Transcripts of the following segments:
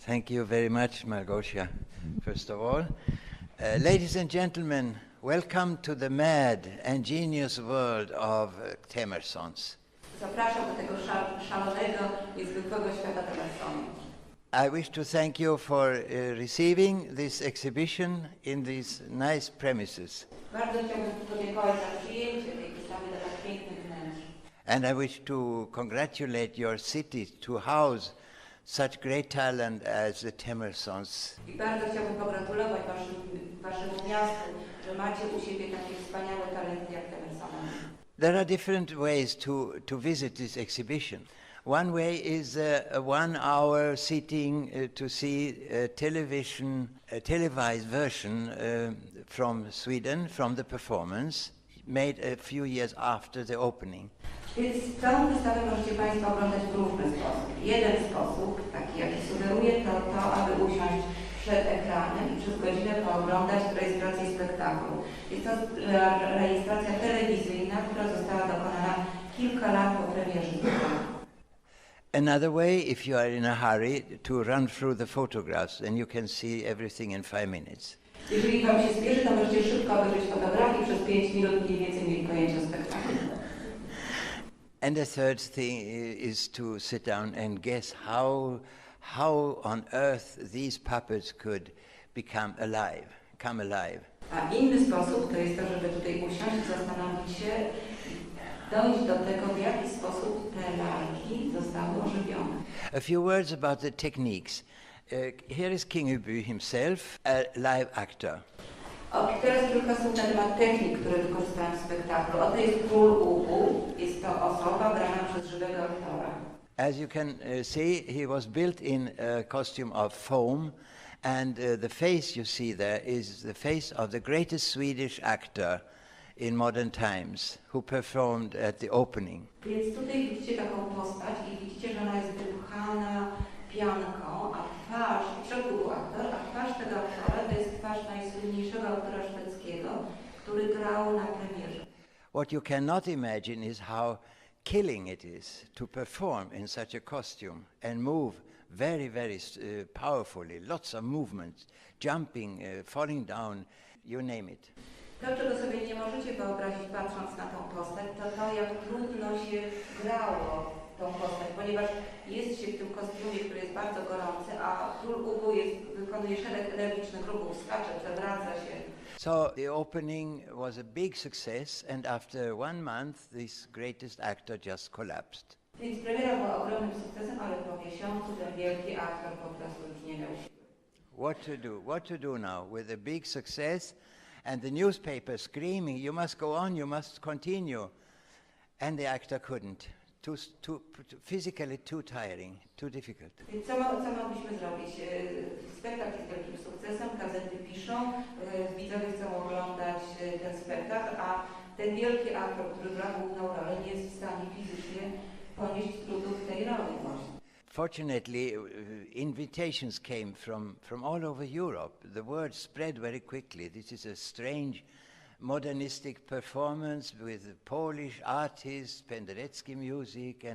Thank you very much, Margosia, first of all. Ladies and gentlemen, welcome to the mad and genius world of Temersons. Zapraszam do tego szalonego, niezwykłego świata Temersonów. I wish to thank you for receiving this exhibition in these nice premises. Bardzo chciałbym podziękować za przyjęcie tej wystawy do tak pięknych wnętrz. And I wish to congratulate your city to house such great talent as the Temersons. I bardzo chciałbym pogratulować waszemu miastu, że macie u siebie takie wspaniałe talenty jak Temersony. There are different ways to visit this exhibition. One way is a 1 hour sitting to see a televised version from Sweden, from the performance, made a few years after the opening. Więc całą wystawę możecie Państwo oglądać w różny sposób. Jeden sposób, taki jaki sugeruję, to aby usiąść przed ekranem i przez godzinę pooglądać rejestrację spektaklu. Jest to rejestracja telewizyjna, która została dokonana kilka lat po premierze spektaklu. Another way, if you are in a hurry, to run through the photographs, and you can see everything in 5 minutes. Jeżeli Wam się spieszy, to możecie szybko obejrzeć fotografii, przez 5 minut mniej więcej mieli pojęcie o spektaklu. And the third thing is to sit down and guess how on earth these puppets could come alive. A inny sposób to jest to, żeby tutaj usiąść i zastanowić się, dojść do tego, w jaki sposób te lalki zostały ożywione. A few words about the techniques. Here is King Ubu himself, a live actor. Teraz kilka słów na temat technik, które wykorzystałem w spektaklu. Oto jest król Ubu, jest to osoba grana przez żywego aktora. As you can see, he was built in a costume of foam, and the face you see there is the face of the greatest Swedish actor in modern times, who performed at the opening. Więc tutaj widzicie taką postać i widzicie, że ona jest wypchana pianką, a twarz, w środku był aktor, a twarz tego aktora to jest twarz najsłynniejszego aktora szwedzkiego, który grał na premierze. What you cannot imagine is how killing it is to perform in such a costume and move very, very powerfully, lots of movements, jumping, falling down, you name it. To, czego sobie nie możecie wyobrazić patrząc na tą postać, to jak trudno się grało tą postać, ponieważ jest się w tym kostiumie, który jest bardzo gorący, a król Ubu wykonuje szereg energicznych ruchów, skacze, przewraca się. So the opening was a big success, and after 1 month this greatest actor just collapsed. Więc premiera była ogromnym sukcesem, ale po miesiącu ten wielki aktor po prostu już nie miał siły. What to do now with a big success and the newspaper screaming, you must go on, you must continue. And the actor couldn't. Physically too tiring, too difficult. Więc co mogliśmy zrobić? Spektakl jest wielkim sukcesem, gazety piszą, widzowie chcą oglądać ten spektakl, a ten wielki aktor, który gra główną rolę, nie jest w stanie fizycznie ponieść trudów tej roli właśnie. Fortunately, invitations came from all over Europe. The word spread very quickly. This is a strange modernistic performance with Polish artists, Penderecki music,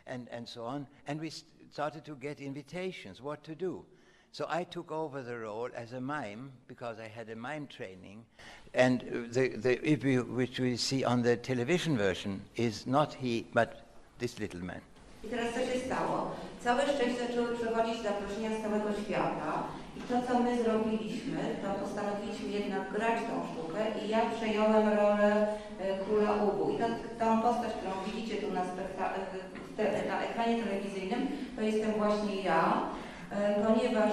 and so on. And we started to get invitations, what to do. So I took over the role as a mime, because I had a mime training. And the Ubu, which we see on the television version, is not he, but this little man. I teraz co się stało? Całe szczęście zaczęły przychodzić zaproszenia z całego świata i to, co my zrobiliśmy, to postanowiliśmy jednak grać tą sztukę i ja przejąłem rolę króla Ubu. I tą postać, którą widzicie tu na ekranie telewizyjnym, to jestem właśnie ja, ponieważ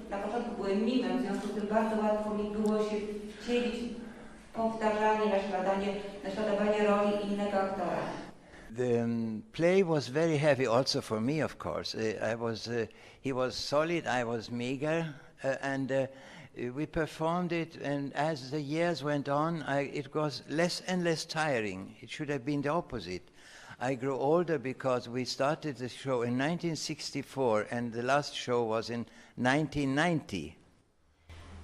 na początku byłem mimem, w związku z tym bardzo łatwo mi było się wcielić w powtarzanie, naśladowanie roli innego aktora. The play was very heavy also for me, of course. He was solid, I was meager, and we performed it, and as the years went on, it was less and less tiring. It should have been the opposite. I grew older because we started the show in 1964, and the last show was in 1990.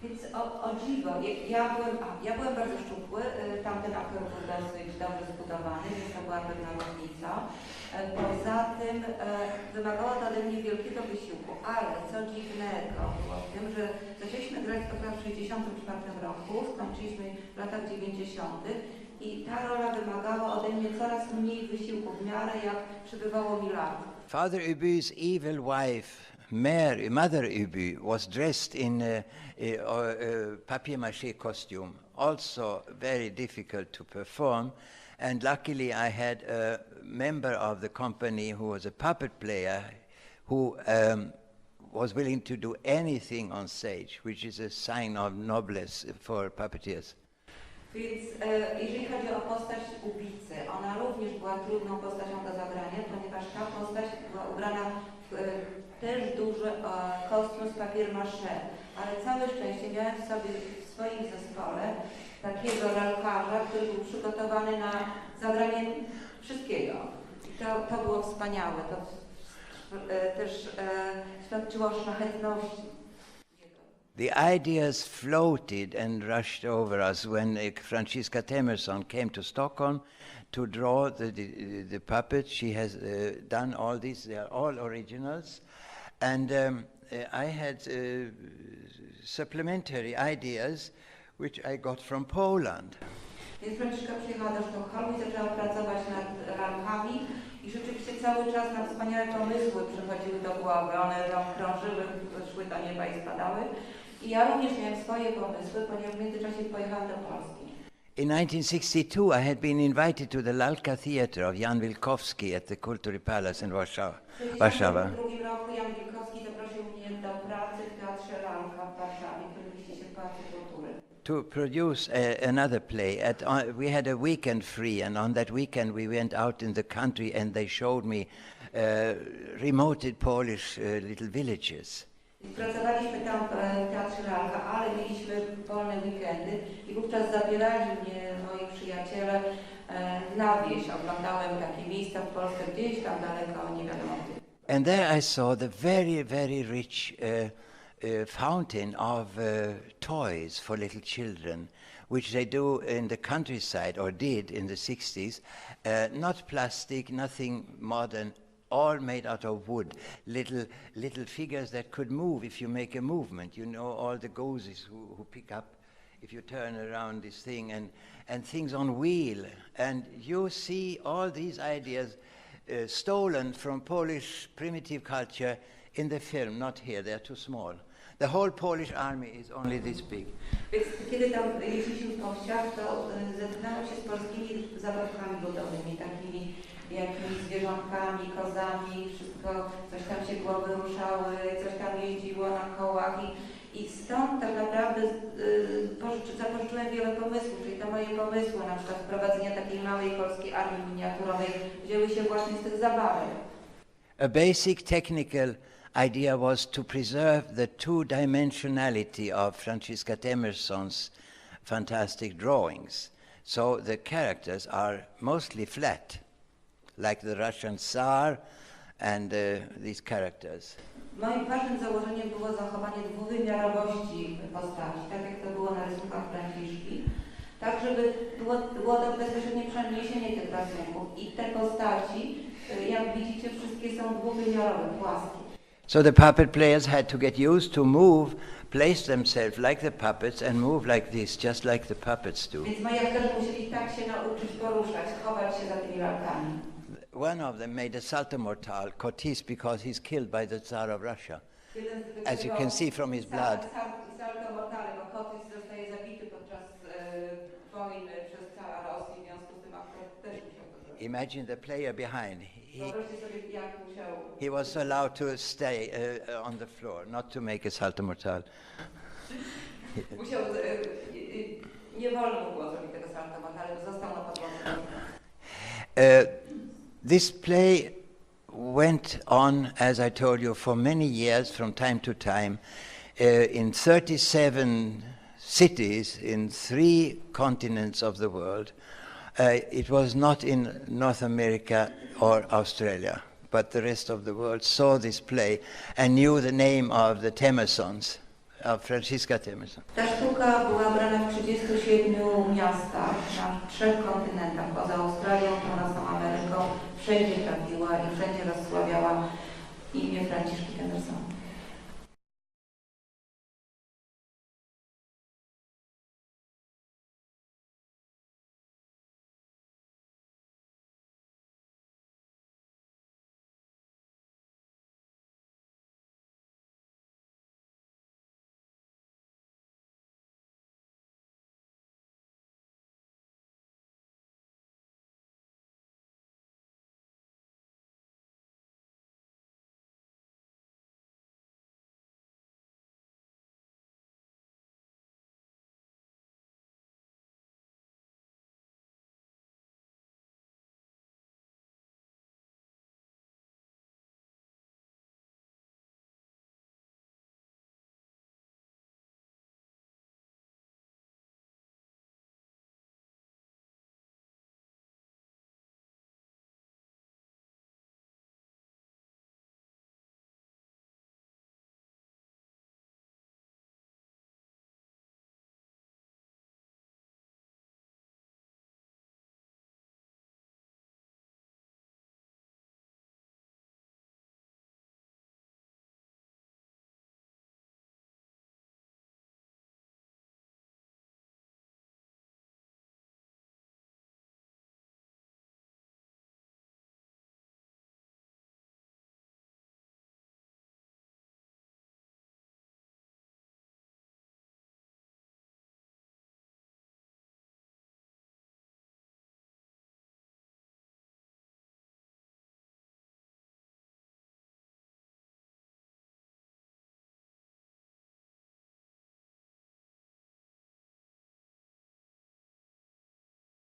Więc o dziwo, ja byłem bardzo szczupły, tamten aktor był dosyć dobrze zbudowany, więc to była pewna różnica. Poza tym wymagało to ode mnie wielkiego wysiłku, ale co dziwnego było w tym, że zaczęliśmy grać dopiero w 1964 roku, skończyliśmy w latach 90. i ta rola wymagała ode mnie coraz mniej wysiłku w miarę jak przybywało mi lat. Father Ubu's evil wife, Mother Ubu, was dressed in a papier-mâché costume, also very difficult to perform. And luckily I had a member of the company who was a puppet player who was willing to do anything on stage, which is a sign of noblesse for puppeteers. Więc jeżeli chodzi o postać ubicy, ona również była trudną postacią do zagrania, ponieważ ta postać była ubrana w też duży kostium z papier-mâché, ale całe szczęście miałem sobie w swoim zespole takiego lalkarza, który był przygotowany na zagranie wszystkiego. I to było wspaniałe, to też świadczyło o szlachetności. The ideas floated and rushed over us when Franziska Temerson came to Stockholm to draw the puppets. She has done all these, they are all originals. And I had supplementary ideas which I got from Poland. Więc Franciszka przyjechała do Sztokholmu i zaczęła pracować nad lalkami i rzeczywiście cały czas nam wspaniałe pomysły przychodziły do głowy. One tam krążyły, szły do nieba i spadały. I ja również miałem swoje pomysły, ponieważ w międzyczasie pojechałam do Polski. In 1962 I had been invited to the Lalka Theatre of Jan Wilkowski at the Kultury Palace in Warszawa. W 1962 roku Jan Wilkowski zaprosił mnie do pracy w Teatrze Lalka w Warszawie, który mieści się w Pałacu Kultury. To produce another play. We had a weekend free, and on that weekend we went out in the country and they showed me remote Polish little villages. Pracowaliśmy tam w Teatrze Lalka, ale mieliśmy wolne weekendy i wówczas zabierali mnie moi przyjaciele na wieś. Oglądałem takie miejsca w Polsce gdzieś tam daleko, nie wiadomo gdzie. And there I saw the very, very rich fountain of toys for little children, which they do in the countryside, or did in the 60s. Not plastic, nothing modern, all made out of wood. Little figures that could move if you make a movement. You know, all the gozes who pick up if you turn around this thing, and things on wheel. And you see all these ideas stolen from Polish primitive culture in the film, not here, they're too small. The whole Polish army is only this big. Więc kiedy tam jeździliśmy po wsiach, to zetknąłem się z polskimi zabawkami ludowymi, takimi jakimiś zwierzątkami, kozami, wszystko, coś tam się głowy ruszały, coś tam jeździło na kołach i stąd tak naprawdę zapożyczyłem wiele pomysłów, czyli te moje pomysły, na przykład wprowadzenia takiej małej polskiej armii miniaturowej, wzięły się właśnie z tych zabawek. A basic technical idea was to preserve the two-dimensionality of Franziska Temerson's fantastic drawings. So the characters are mostly flat, like the Russian Tsar and these characters. Moim ważnym założeniem było zachowanie dwuwymiarowości postaci, tak jak to było na rysunkach Franciszki, tak żeby było to bezpośrednie przeniesienie tych rysunków i te postaci, jak widzicie, wszystkie są dwuwymiarowe, płaskie. So the puppet players had to get used to move, place themselves like the puppets and move like this, just like the puppets do. Więc moi aktorzy musieli tak się nauczyć poruszać, chować się za tymi lalkami. One of them made a salto mortal, Kotis, because he's killed by the Tsar of Russia, as you can see from his blood. Salto mortale, bo Kotis zostaje zabity podczas wojny przez cara Rosji, w związku z tym aktor też musiał to zrobić. Imagine the player behind. Wyobraźcie sobie, jak musiał... He was allowed to stay on the floor, not to make a salto mortal. Musiał... Nie wolno było zrobić tego salto mortale, bo został na podłodze. This play went on, as I told you, for many years, from time to time, in 37 cities in 3 continents of the world. It was not in North America or Australia, but the rest of the world saw this play and knew the name of the Temersons, of Franziska Temerson. Ta sztuka była brana w 37 miastach na 3 kontynentach, poza Australią, Północną Ameryką, wszędzie trafiła i wszędzie rozsławiała imię Franciszki Tennyson.